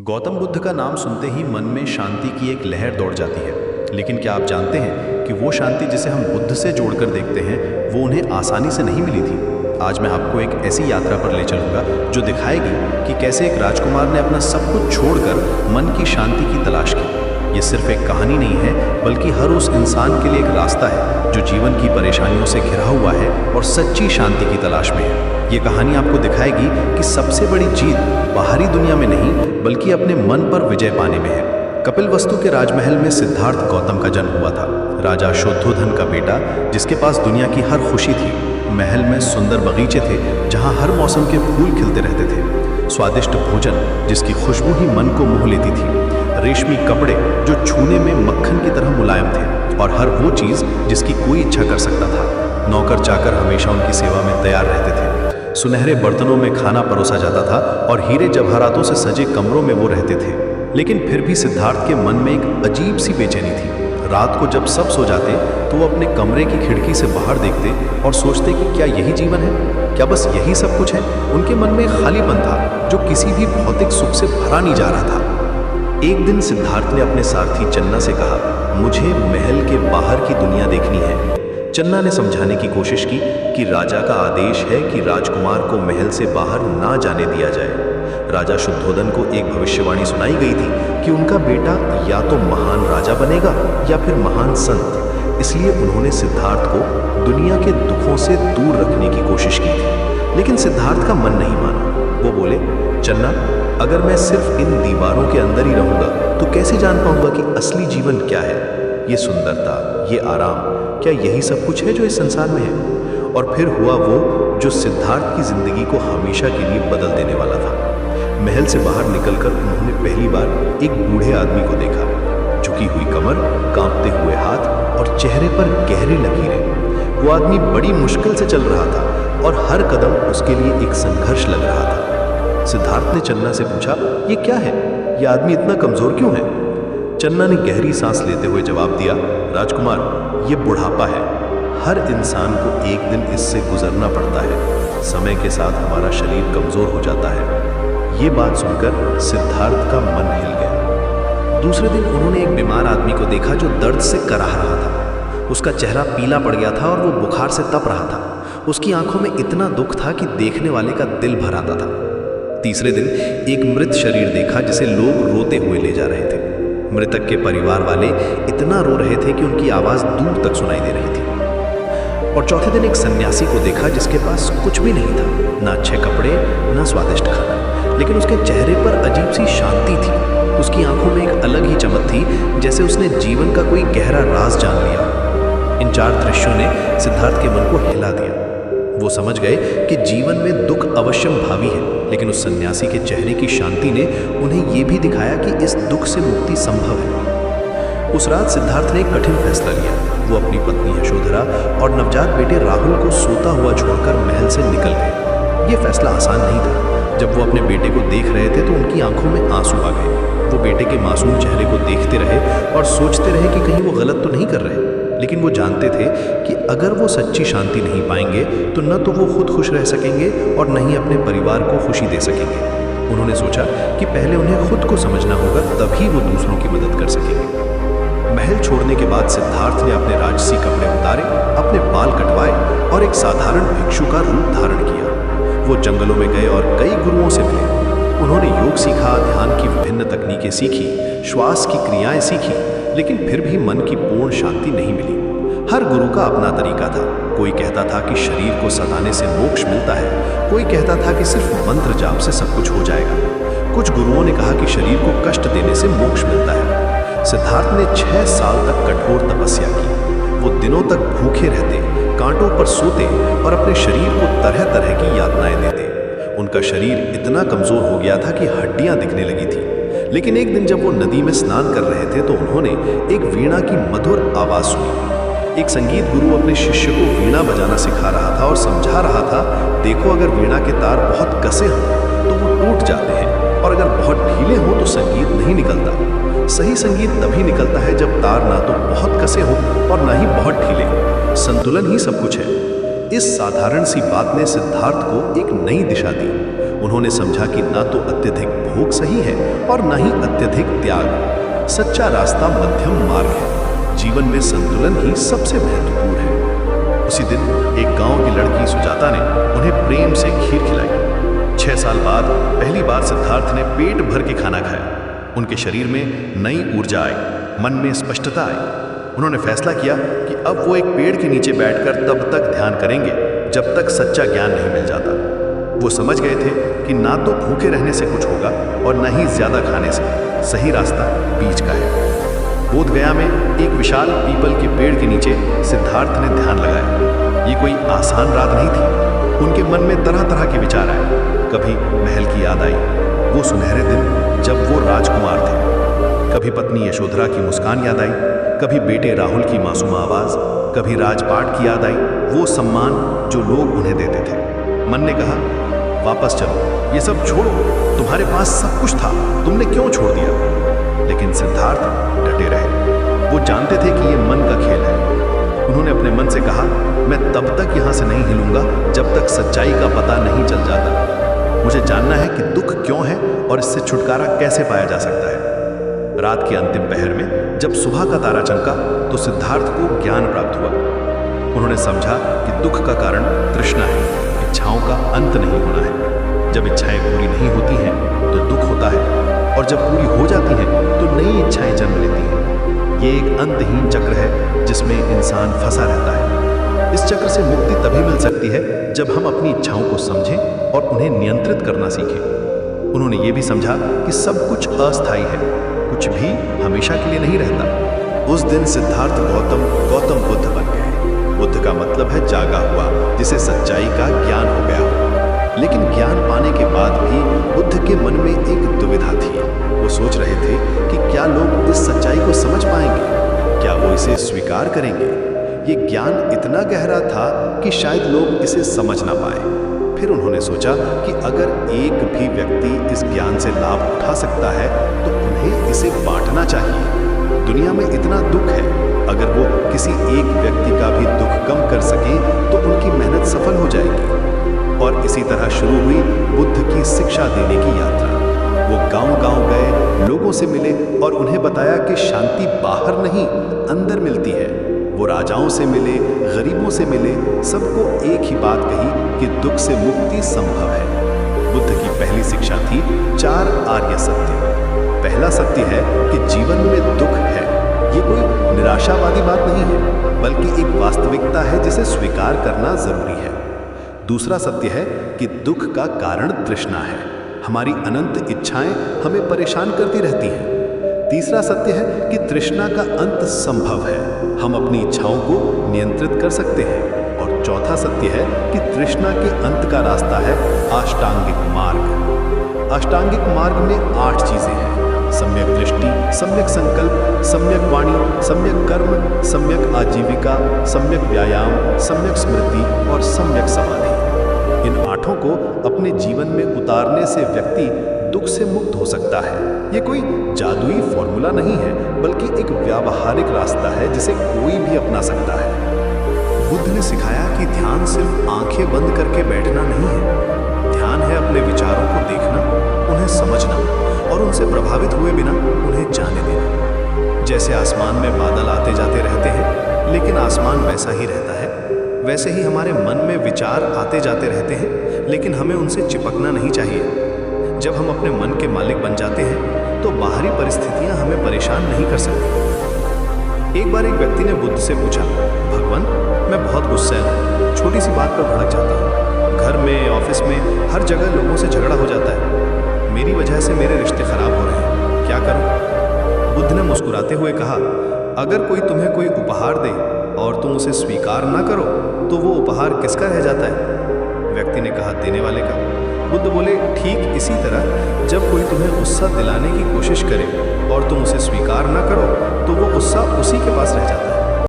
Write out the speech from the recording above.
गौतम बुद्ध का नाम सुनते ही मन में शांति की एक लहर दौड़ जाती है। लेकिन क्या आप जानते हैं कि वो शांति जिसे हम बुद्ध से जोड़कर देखते हैं वो उन्हें आसानी से नहीं मिली थी। आज मैं आपको एक ऐसी यात्रा पर ले चलूंगा जो दिखाएगी कि कैसे एक राजकुमार ने अपना सब कुछ छोड़कर मन की शांति की तलाश की। ये सिर्फ एक कहानी नहीं है, बल्कि हर उस इंसान के लिए एक रास्ता है जो जीवन की परेशानियों से घिरा हुआ है और सच्ची शांति की तलाश में है। ये कहानी आपको दिखाएगी कि सबसे बड़ी जीत बाहरी दुनिया में नहीं, बल्कि अपने मन पर विजय पाने में है। कपिलवस्तु के राजमहल में सिद्धार्थ गौतम का जन्म हुआ था। राजा शुद्धोधन का बेटा, जिसके पास दुनिया की हर खुशी थी। महल में सुंदर बगीचे थे जहाँ हर मौसम के फूल खिलते रहते थे। स्वादिष्ट भोजन जिसकी खुशबू ही मन को मोह लेती थी। रेशमी कपड़े जो छूने में मक्खन की तरह मुलायम थे, और हर वो चीज़ जिसकी कोई इच्छा कर सकता था। नौकर चाकर हमेशा उनकी सेवा में तैयार रहते थे। सुनहरे बर्तनों में खाना परोसा जाता था और हीरे जवाहरातों से सजे कमरों में वो रहते थे। लेकिन फिर भी सिद्धार्थ के मन में एक अजीब सी बेचैनी थी। रात को जब सब सो जाते तो वो अपने कमरे की खिड़की से बाहर देखते और सोचते कि क्या यही जीवन है, क्या बस यही सब कुछ है। उनके मन में एक खालीपन था जो किसी भी भौतिक सुख से भरा नहीं जा रहा था। एक दिन सिद्धार्थ ने अपने सारथी चन्ना से कहा, मुझे महल के बाहर की दुनिया देखनी है। चन्ना ने समझाने की कोशिश की कि राजा का आदेश है कि राजकुमार को महल से बाहर ना जाने दिया जाए। राजा शुद्धोधन को एक भविष्यवाणी सुनाई गई थी कि उनका बेटा या तो महान राजा बनेगा या फिर महान संत। इसलिए उन्होंने सिद्धार्थ को दुनिया के दुखों से दूर रखने की कोशिश की थी। लेकिन सिद्धार्थ का मन नहीं माना। वो बोले, चन्ना, अगर मैं सिर्फ इन दीवारों के अंदर ही रहूंगा तो कैसे जान पाऊंगा कि असली जीवन क्या है। ये सुंदरता, ये आराम, क्या यही सब कुछ है जो इस संसार में है। और फिर हुआ वो जो सिद्धार्थ की जिंदगी को हमेशा के लिए बदल देने वाला था। महल से बाहर निकलकर उन्होंने पहली बार एक बूढ़े आदमी को देखा। झुकी हुई कमर, कांपते हुए हाथ और चेहरे पर गहरी लकीरें। वो आदमी बड़ी मुश्किल से चल रहा था और हर कदम उसके लिए एक संघर्ष लग रहा था। सिद्धार्थ ने चन्ना से पूछा, ये क्या है? ये आदमी इतना कमजोर क्यों है? चन्ना ने गहरी सांस लेते हुए जवाब दिया, राजकुमार, ये बुढ़ापा है। हर इंसान को एक दिन इससे गुजरना पड़ता है। समय के साथ हमारा शरीर कमजोर हो जाता है। ये बात सुनकर सिद्धार्थ का मन हिल गया। दूसरे दिन उन्होंने एक बीमार आदमी को देखा जो दर्द से कराह रहा था। उसका चेहरा पीला पड़ गया था और वो बुखार से तप रहा था। उसकी आंखों में इतना दुख था कि देखने वाले का दिल भर आता था। तीसरे दिन एक मृत शरीर देखा जिसे लोग रोते हुए ले जा रहे थे। मृतक के परिवार वाले इतना रो रहे थे कि उनकी आवाज दूर तक सुनाई दे रही थी। और चौथे दिन एक सन्यासी को देखा जिसके पास कुछ भी नहीं था, ना अच्छे कपड़े, ना स्वादिष्ट खाना, लेकिन उसके चेहरे पर अजीब सी शांति थी। उसकी आंखों में एक अलग ही चमक थी, जैसे उसने जीवन का कोई गहरा राज जान लिया। इन चार दृश्यों ने सिद्धार्थ के मन को हिला दिया। वो समझ गए कि जीवन में दुख अवश्यम भावी है, लेकिन उस सन्यासी के चेहरे की शांति ने उन्हें ये भी दिखाया कि इस दुख से मुक्ति संभव है। उस रात सिद्धार्थ ने एक कठिन फैसला लिया। वो अपनी पत्नी यशोधरा और नवजात बेटे राहुल को सोता हुआ छोड़कर महल से निकल गए। ये फैसला आसान नहीं था। जब वो अपने बेटे को देख रहे थे तो उनकी आंखों में आंसू आ गए। वो बेटे के मासूम चेहरे को देखते रहे और सोचते रहे कि कहीं वो गलत तो नहीं कर रहे। लेकिन वो जानते थे कि अगर वो सच्ची शांति नहीं पाएंगे तो न तो वो खुद खुश रह सकेंगे और न ही अपने परिवार को खुशी दे सकेंगे। उन्होंने सोचा कि पहले उन्हें खुद को समझना होगा, तभी वो दूसरों की मदद कर सकेंगे। महल छोड़ने के बाद सिद्धार्थ ने अपने राजसी कपड़े उतारे, अपने बाल कटवाए और एक साधारण भिक्षु का रूप धारण किया। वो जंगलों में गए और कई गुरुओं से मिले। उन्होंने योग सीखा, ध्यान की विभिन्न तकनीकें सीखी, श्वास की क्रियाएं सीखी, लेकिन फिर भी मन की पूर्ण शांति नहीं मिली। हर गुरु का अपना तरीका था। कोई कहता था कि शरीर को सताने से मोक्ष मिलता है, कोई कहता था कि सिर्फ मंत्र जाप से सब कुछ हो जाएगा। कुछ गुरुओं ने कहा कि शरीर को कष्ट देने से मोक्ष मिलता है। सिद्धार्थ ने 6 साल तक कठोर तपस्या की। वो दिनों तक भूखे रहते, कांटों पर सोते और अपने शरीर को तरह तरह की यातनाएं देते। उनका शरीर इतना कमजोर हो गया था कि हड्डियां दिखने लगी थी। लेकिन एक दिन जब वो नदी में स्नान कर रहे थे तो उन्होंने एक वीणा की मधुर आवाज सुनी। एक संगीत गुरु अपने शिष्य को वीणा बजाना सिखा रहा था और समझा रहा था, देखो, अगर वीणा के तार बहुत कसे हों तो वो टूट जाते हैं, और अगर बहुत ढीले हों तो संगीत नहीं निकलता। सही संगीत तभी निकलता है जब तार ना तो बहुत कसे हों और ना ही बहुत ढीले। संतुलन ही सब कुछ है। इस साधारण सी बात ने सिद्धार्थ को एक नई दिशा दी। उन्होंने समझा कि ना तो अत्यधिक भोग सही है और ना ही अत्यधिक त्याग। सच्चा रास्ता मध्यम मार्ग है। जीवन में संतुलन ही सबसे महत्वपूर्ण है। उसी दिन एक गांव की लड़की सुजाता ने उन्हें प्रेम से खीर खिलाई। 6 साल बाद पहली बार सिद्धार्थ ने पेट भर के खाना खाया। उनके शरीर में नई ऊर्जा आई, मन में स्पष्टता आई। उन्होंने फैसला किया कि अब वो एक पेड़ के नीचे बैठकर तब तक ध्यान करेंगे जब तक सच्चा ज्ञान नहीं मिल जाता। वो समझ गए थे कि ना तो भूखे रहने से कुछ होगा और ना ही ज्यादा खाने से। सही रास्ता बीच का है। बोधगया में एक विशाल पीपल के पेड़ के नीचे सिद्धार्थ ने ध्यान लगाया। ये कोई आसान रात नहीं थी। उनके मन में तरह तरह के विचार आए। कभी महल की याद आई, वो सुनहरे दिन जब वो राजकुमार थे। कभी पत्नी यशोधरा की मुस्कान याद आई, कभी बेटे राहुल की मासूम आवाज, कभी राजपाट की याद आई, वो सम्मान जो लोग उन्हें देते थे। मन ने कहा, वापस चलो, ये सब छोड़ो, तुम्हारे पास सब कुछ था, तुमने क्यों छोड़ दिया? लेकिन सिद्धार्थ डटे रहे। वो जानते थे कि ये मन का खेल है। उन्होंने अपने मन से कहा, मैं तब तक यहां से नहीं हिलूंगा जब तक सच्चाई का पता नहीं चल जाता। मुझे जानना है कि दुख क्यों है और इससे छुटकारा कैसे पाया जा सकता है। रात के अंतिम पहर में जब सुबह का तारा चमका तो सिद्धार्थ को ज्ञान प्राप्त हुआ। उन्होंने समझा कि दुख का कारण तृष्णा है, इच्छाओं का अंत नहीं होना है। जब इच्छाएं पूरी नहीं होती हैं तो दुख होता है, और जब पूरी हो जाती हैं तो नई इच्छाएं जन्म लेती हैं। ये एक अंतहीन चक्र है जिसमें इंसान फंसा रहता है। इस चक्र से मुक्ति तभी मिल सकती है जब हम अपनी इच्छाओं को समझें और उन्हें नियंत्रित करना सीखें। उन्होंने ये भी समझा कि सब कुछ अस्थायी है, कुछ भी हमेशा के लिए नहीं रहता। उस दिन सिद्धार्थ गौतम बुद्ध बन गए। बुद्ध का मतलब है जागा हुआ, जिसे सच्चाई का ज्ञान हो गया हो। लेकिन ज्ञान पाने के बाद भी बुद्ध के मन में एक दुविधा थी। वो सोच रहे थे कि क्या लोग इस सच्चाई को समझ पाएंगे, क्या वो इसे स्वीकार करेंगे। ये ज्ञान इतना गहरा था कि शायद लोग इसे समझ ना पाए। फिर उन्होंने सोचा कि अगर एक भी व्यक्ति इस ज्ञान से लाभ उठा सकता है तो उन्हें इसे बांटना चाहिए। दुनिया में इतना दुख है, अगर वो किसी एक व्यक्ति का भी दुख कम कर सके तो उनकी मेहनत सफल हो जाएगी। और इसी तरह शुरू हुई बुद्ध की शिक्षा देने की यात्रा। वो गांव-गांव गए, लोगों से मिले और उन्हें बताया कि शांति बाहर नहीं, अंदर मिलती है। वो राजाओं से मिले, गरीबों से मिले, सबको एक ही बात कही कि दुख से मुक्ति संभव है। बुद्ध की पहली शिक्षा थी 4 आर्य सत्य। पहला सत्य है कि जीवन में दुख है। ये कोई निराशावादी बात नहीं है, बल्कि एक वास्तविकता है जिसे स्वीकार करना जरूरी है। दूसरा सत्य है कि दुख का कारण तृष्णा है। हमारी अनंत इच्छाएं हमें परेशान करती रहती हैं। तीसरा सत्य है कि तृष्णा का अंत संभव है, हम अपनी इच्छाओं को नियंत्रित कर सकते हैं। और चौथा सत्य है कि तृष्णा के अंत का रास्ता है अष्टांगिक मार्ग। अष्टांगिक मार्ग में 8 चीजें हैं: सम्यक दृष्टि, सम्यक संकल्प, सम्यक वाणी, सम्यक कर्म, सम्यक आजीविका, सम्यक व्यायाम, सम्यक स्मृति और सम्यक समाधि। इन 8 को अपने जीवन में उतारने से व्यक्ति दुख से मुक्त हो सकता है। ये कोई जादुई फॉर्मूला नहीं है, बल्कि एक व्यावहारिक रास्ता है जिसे कोई भी अपना सकता है। बुद्ध ने सिखाया कि ध्यान सिर्फ आंखें बंद करके बैठना नहीं है। ध्यान है अपने विचारों को देखना, उन्हें समझना और उनसे प्रभावित हुए बिना उन्हें जाने देना। जैसे आसमान में बादल आते जाते रहते हैं, लेकिन आसमान वैसा ही रहता है, वैसे ही हमारे मन में विचार आते जाते रहते हैं, लेकिन हमें उनसे चिपकना नहीं चाहिए। जब हम अपने मन के मालिक बन जाते हैं तो बाहरी परिस्थितियां हमें परेशान नहीं कर सकती। एक बार एक व्यक्ति ने बुद्ध से पूछा, भगवान, मैं बहुत गुस्सैल हूँ, छोटी सी बात पर भड़क जाता हूँ। घर में, ऑफिस में, हर जगह लोगों से झगड़ा हो जाता है। मेरी वजह से मेरे रिश्ते खराब हो रहे हैं, क्या करूँ? बुद्ध ने मुस्कुराते हुए कहा, अगर कोई तुम्हें कोई उपहार दे और तुम उसे स्वीकार ना करो तो वो उपहार किसका रह जाता है? व्यक्ति ने कहा, देने वाले का। बुद्ध बोले, ठीक इसी तरह जब कोई तुम्हें गुस्सा दिलाने की कोशिश करे और तुम उसे स्वीकार ना करो तो वो गुस्सा उसी के पास रह जाता है।